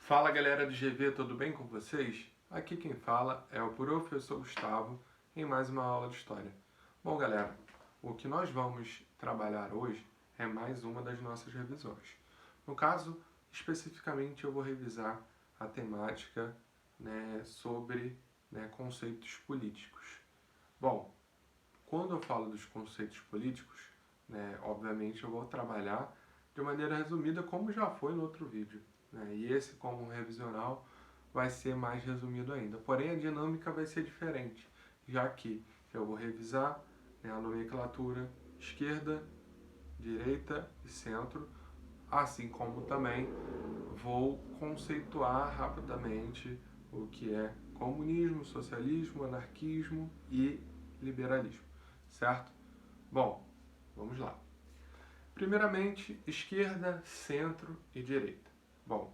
Fala galera do GV, tudo bem com vocês? Aqui quem fala é o professor Gustavo em mais uma aula de História. Bom galera, o que nós vamos trabalhar hoje é mais uma das nossas revisões. No caso, especificamente eu vou revisar a temática sobre conceitos políticos. Bom, quando eu falo dos conceitos políticos, obviamente eu vou trabalhar de maneira resumida como já foi no outro vídeo. E esse, como revisional, vai ser mais resumido ainda. Porém, a dinâmica vai ser diferente, já que eu vou revisar a nomenclatura esquerda, direita e centro, assim como também vou conceituar rapidamente o que é comunismo, socialismo, anarquismo e liberalismo, certo? Bom, vamos lá. Primeiramente, esquerda, centro e direita. Bom,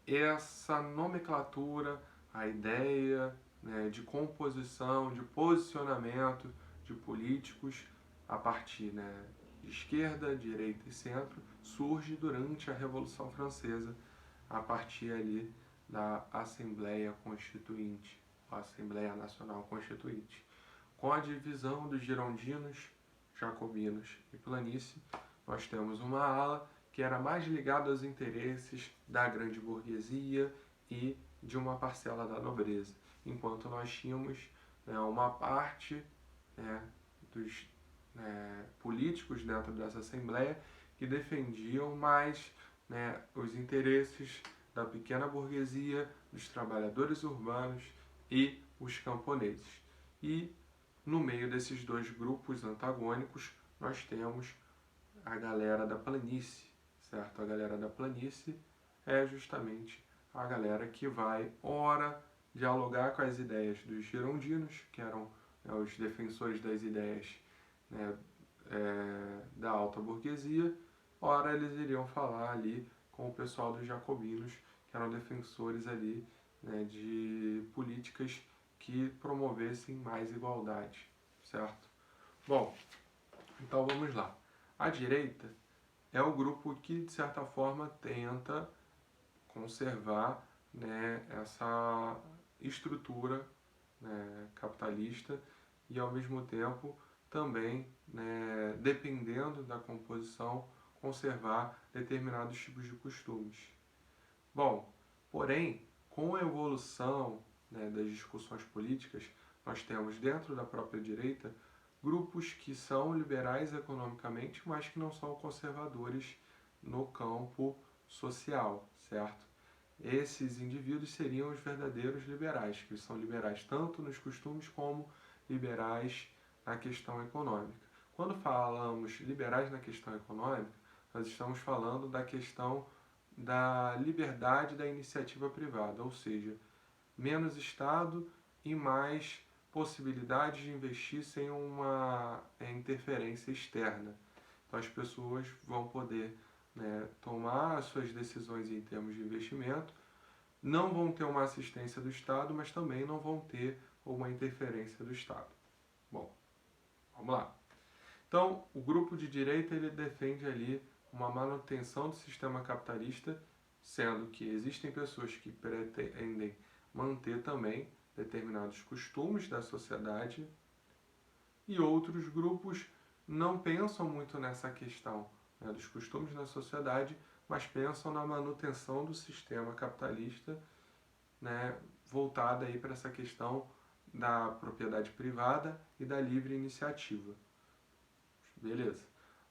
essa nomenclatura, a ideia de composição, de posicionamento de políticos a partir de esquerda, direita e centro, surge durante a Revolução Francesa, a partir ali da Assembleia Constituinte, a Assembleia Nacional Constituinte. Com a divisão dos girondinos, jacobinos e planície, nós temos uma ala que era mais ligada aos interesses da grande burguesia e de uma parcela da nobreza, enquanto nós tínhamos uma parte dos políticos dentro dessa Assembleia que defendiam mais os interesses da pequena burguesia, dos trabalhadores urbanos e os camponeses. E no meio desses dois grupos antagônicos, nós temos a galera da planície, certo? A galera da planície é justamente a galera que vai, ora, dialogar com as ideias dos girondinos, que eram os defensores das ideias da alta burguesia, ora eles iriam falar ali com o pessoal dos jacobinos, que eram defensores ali de políticas que promovessem mais igualdade, certo? Bom, então vamos lá. A direita é o grupo que, de certa forma, tenta conservar essa estrutura capitalista e, ao mesmo tempo, também, dependendo da composição, conservar determinados tipos de costumes. Bom, porém, com a evolução das discussões políticas, nós temos dentro da própria direita grupos que são liberais economicamente, mas que não são conservadores no campo social, certo? Esses indivíduos seriam os verdadeiros liberais, que são liberais tanto nos costumes como liberais na questão econômica. Quando falamos liberais na questão econômica, nós estamos falando da questão da liberdade da iniciativa privada, ou seja, menos Estado e mais possibilidade de investir sem uma interferência externa. Então as pessoas vão poder tomar as suas decisões em termos de investimento, não vão ter uma assistência do Estado, mas também não vão ter uma interferência do Estado. Bom, vamos lá. Então, o grupo de direita ele defende ali uma manutenção do sistema capitalista, sendo que existem pessoas que pretendem manter também determinados costumes da sociedade e outros grupos não pensam muito nessa questão dos costumes da sociedade, mas pensam na manutenção do sistema capitalista, voltada aí para essa questão da propriedade privada e da livre iniciativa. Beleza.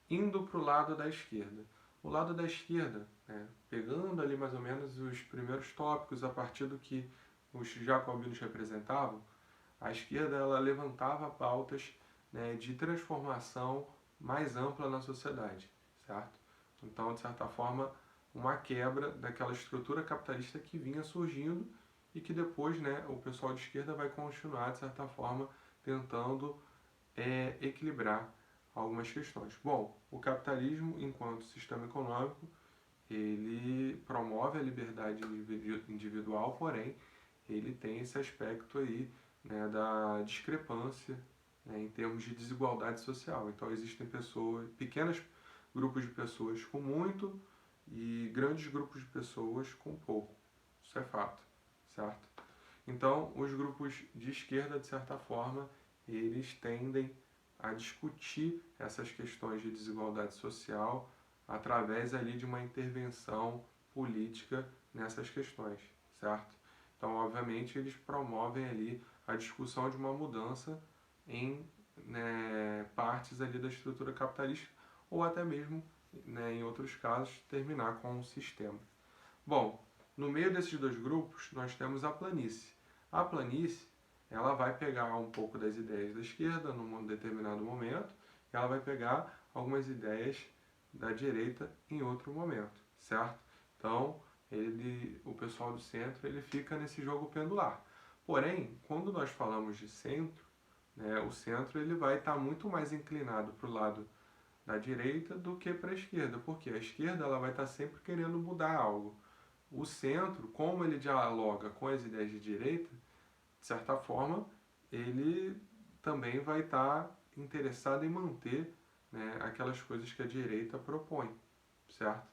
Indo para o lado da esquerda. O lado da esquerda, pegando ali mais ou menos os primeiros tópicos a partir do que os jacobinos representavam, a esquerda ela levantava pautas de transformação mais ampla na sociedade, certo? Então, de certa forma, uma quebra daquela estrutura capitalista que vinha surgindo e que depois o pessoal de esquerda vai continuar, de certa forma, tentando equilibrar algumas questões. Bom, o capitalismo, enquanto sistema econômico, ele promove a liberdade individual, porém, ele tem esse aspecto aí da discrepância em termos de desigualdade social. Então, existem pessoas, pequenos grupos de pessoas com muito e grandes grupos de pessoas com pouco, Isso é fato, certo? Então, os grupos de esquerda, de certa forma, eles tendem a discutir essas questões de desigualdade social através ali de uma intervenção política nessas questões, certo? Então, obviamente, eles promovem ali a discussão de uma mudança em, né, partes ali da estrutura capitalista ou até mesmo, né, em outros casos, terminar com o sistema. Bom, no meio desses dois grupos, nós temos a planície. A planície, ela vai pegar um pouco das ideias da esquerda num determinado momento, e ela vai pegar algumas ideias da direita em outro momento, certo? Então, o pessoal do centro, ele fica nesse jogo pendular. Porém, quando nós falamos de centro, né, o centro ele vai estar muito mais inclinado para o lado da direita do que para a esquerda, porque a esquerda ela vai estar sempre querendo mudar algo. O centro, como ele dialoga com as ideias de direita, de certa forma, ele também vai estar interessado em manter, né, aquelas coisas que a direita propõe, certo?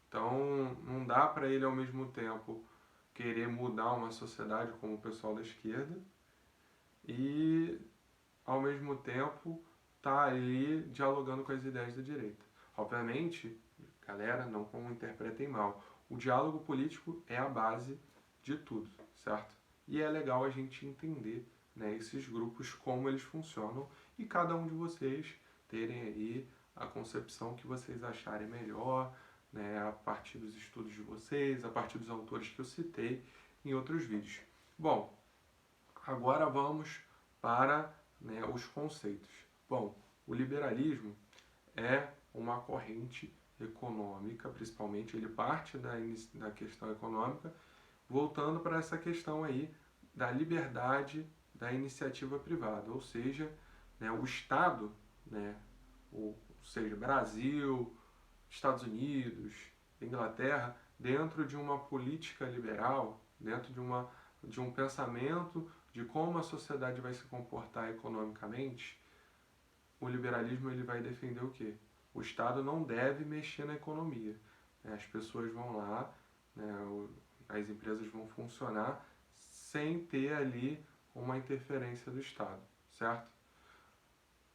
Então, não dá para ele ao mesmo tempo querer mudar uma sociedade como o pessoal da esquerda e ao mesmo tempo tá ali dialogando com as ideias da direita. Obviamente, galera, não como interpretem mal, o diálogo político é a base de tudo, certo? E é legal a gente entender, né, esses grupos, como eles funcionam e cada um de vocês terem aí a concepção que vocês acharem melhor, né, a partir dos estudos de vocês, a partir dos autores que eu citei em outros vídeos. Bom, agora vamos para, né, os conceitos. Bom, o liberalismo é uma corrente econômica, principalmente ele parte da questão econômica, voltando para essa questão aí da liberdade da iniciativa privada, ou seja, né, o Estado, né, ou seja, Brasil, Estados Unidos, Inglaterra, dentro de uma política liberal, dentro de um pensamento de como a sociedade vai se comportar economicamente, o liberalismo ele vai defender o quê? O Estado não deve mexer na economia. As pessoas vão lá, né, as empresas vão funcionar sem ter ali uma interferência do Estado, certo?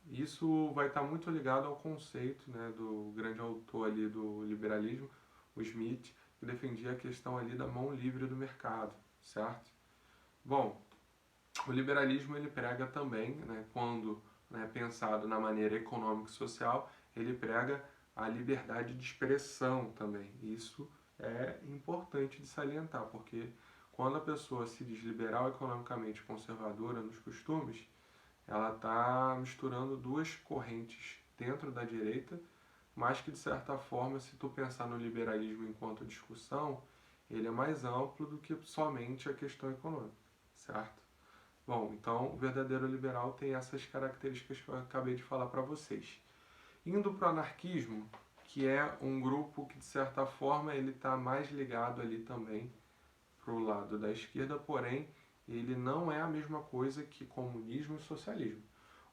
Isso vai estar muito ligado ao conceito, né, do grande autor ali do liberalismo, o Smith, que defendia a questão ali da mão livre do mercado, certo? Bom, o liberalismo ele prega também, né, quando, né, pensado na maneira econômica e social, ele prega a liberdade de expressão também. Isso é importante de salientar, porque quando a pessoa se diz liberal economicamente conservadora nos costumes, ela está misturando duas correntes dentro da direita, mas que de certa forma, se tu pensar no liberalismo enquanto discussão, ele é mais amplo do que somente a questão econômica, certo? Bom, então o verdadeiro liberal tem essas características que eu acabei de falar para vocês. Indo para o anarquismo, que é um grupo que de certa forma ele está mais ligado ali também para o lado da esquerda, porém ele não é a mesma coisa que comunismo e socialismo.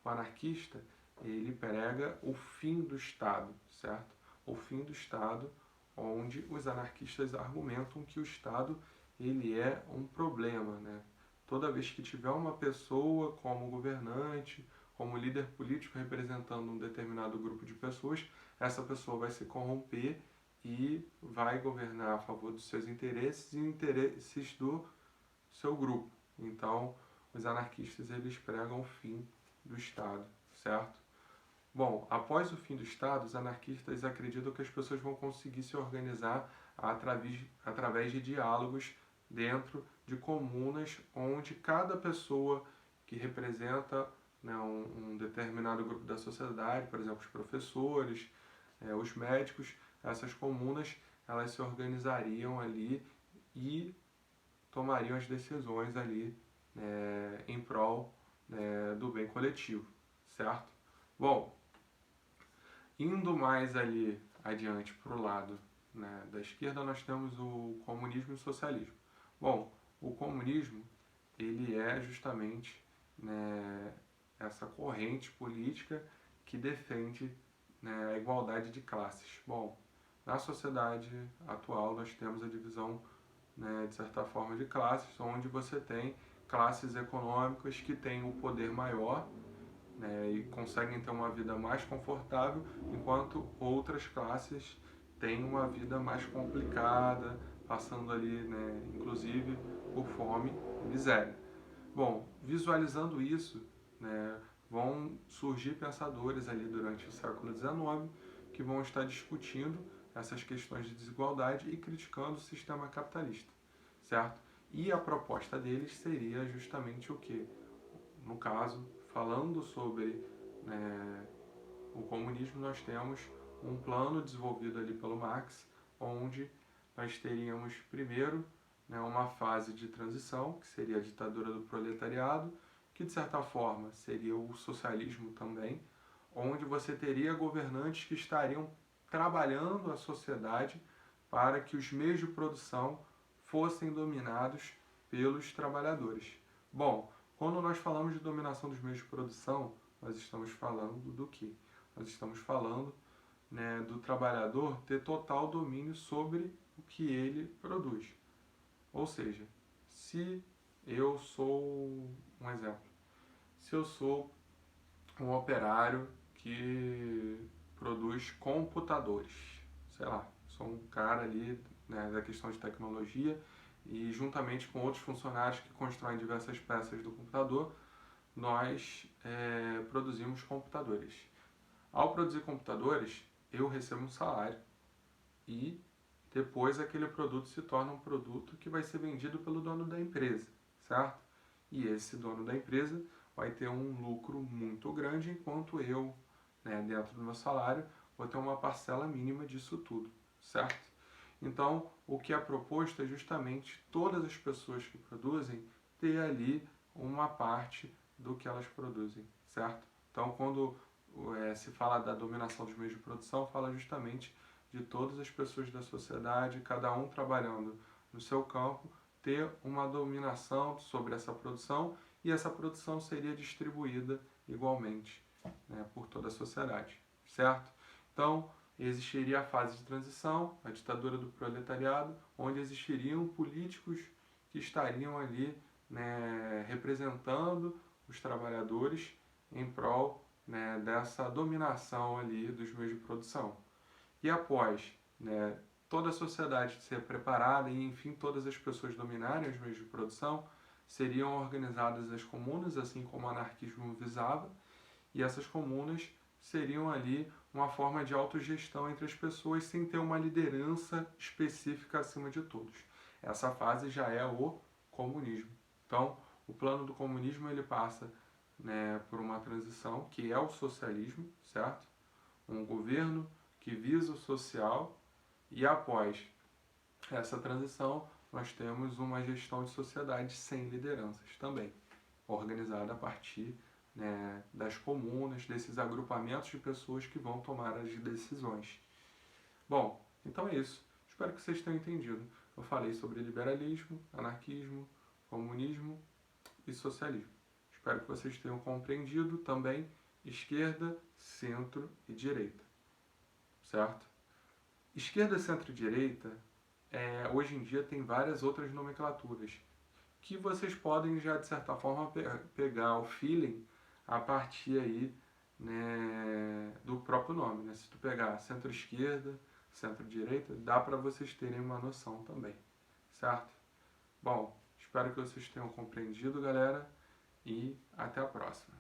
O anarquista ele prega o fim do Estado, certo? O fim do Estado, onde os anarquistas argumentam que o Estado ele é um problema, né? Toda vez que tiver uma pessoa como governante, como líder político representando um determinado grupo de pessoas, essa pessoa vai se corromper e vai governar a favor dos seus interesses e interesses do seu grupo. Então, os anarquistas eles pregam o fim do Estado, certo? Bom, após o fim do Estado, os anarquistas acreditam que as pessoas vão conseguir se organizar através de diálogos dentro de comunas onde cada pessoa que representa, né, um determinado grupo da sociedade, por exemplo, os professores, os médicos, essas comunas, elas se organizariam ali e tomariam as decisões ali, em prol, do bem coletivo, certo? Bom, indo mais ali adiante para o lado, né, da esquerda, nós temos o comunismo e o socialismo. Bom, o comunismo ele é justamente, né, essa corrente política que defende, né, a igualdade de classes. Bom, na sociedade atual nós temos a divisão né, de certa forma, de classes, onde você tem classes econômicas que têm o poder maior, né, e conseguem ter uma vida mais confortável, enquanto outras classes têm uma vida mais complicada, passando ali, né, inclusive, por fome e miséria. Bom, visualizando isso, né, vão surgir pensadores ali durante o século XIX que vão estar discutindo essas questões de desigualdade e criticando o sistema capitalista, certo? E a proposta deles seria justamente o que? No caso, falando sobre, né, o comunismo, nós temos um plano desenvolvido ali pelo Marx, onde nós teríamos primeiro, né, uma fase de transição, que seria a ditadura do proletariado, que de certa forma seria o socialismo também, onde você teria governantes que estariam trabalhando a sociedade para que os meios de produção fossem dominados pelos trabalhadores. Bom, quando nós falamos de dominação dos meios de produção, nós estamos falando do quê? Nós estamos falando, né, do trabalhador ter total domínio sobre o que ele produz. Ou seja, se eu sou, um exemplo, se eu sou um operário que produz computadores, sei lá, sou um cara ali, né, da questão de tecnologia e juntamente com outros funcionários que constroem diversas peças do computador, nós produzimos computadores. Ao produzir computadores, eu recebo um salário e depois aquele produto se torna um produto que vai ser vendido pelo dono da empresa, certo? E esse dono da empresa vai ter um lucro muito grande, enquanto eu, né, dentro do meu salário, vou ter uma parcela mínima disso tudo, certo? Então, o que é proposto é justamente todas as pessoas que produzem ter ali uma parte do que elas produzem, certo? Então, quando se fala da dominação dos meios de produção, fala justamente de todas as pessoas da sociedade, cada um trabalhando no seu campo, ter uma dominação sobre essa produção e essa produção seria distribuída igualmente, né, por toda a sociedade, certo? Então, existiria a fase de transição, a ditadura do proletariado, onde existiriam políticos que estariam ali, né, representando os trabalhadores em prol, né, dessa dominação ali dos meios de produção. E após, né, toda a sociedade ser preparada e, enfim, todas as pessoas dominarem os meios de produção, seriam organizadas as comunas, assim como o anarquismo visava, e essas comunas seriam ali uma forma de autogestão entre as pessoas sem ter uma liderança específica acima de todos. Essa fase já é o comunismo. Então, o plano do comunismo ele passa, né, por uma transição que é o socialismo, certo? Um governo que visa o social e após essa transição nós temos uma gestão de sociedade sem lideranças também, organizada a partir, né, das comunas, desses agrupamentos de pessoas que vão tomar as decisões. Bom, então é isso. Espero que vocês tenham entendido. Eu falei sobre liberalismo, anarquismo, comunismo e socialismo. Espero que vocês tenham compreendido também esquerda, centro e direita, certo? Esquerda, centro e direita, hoje em dia tem várias outras nomenclaturas que vocês podem já de certa forma pegar o feeling a partir aí, né, do próprio nome, né? Se tu pegar centro-esquerda, centro-direita, dá para vocês terem uma noção também, certo? Bom, espero que vocês tenham compreendido, galera, e até a próxima.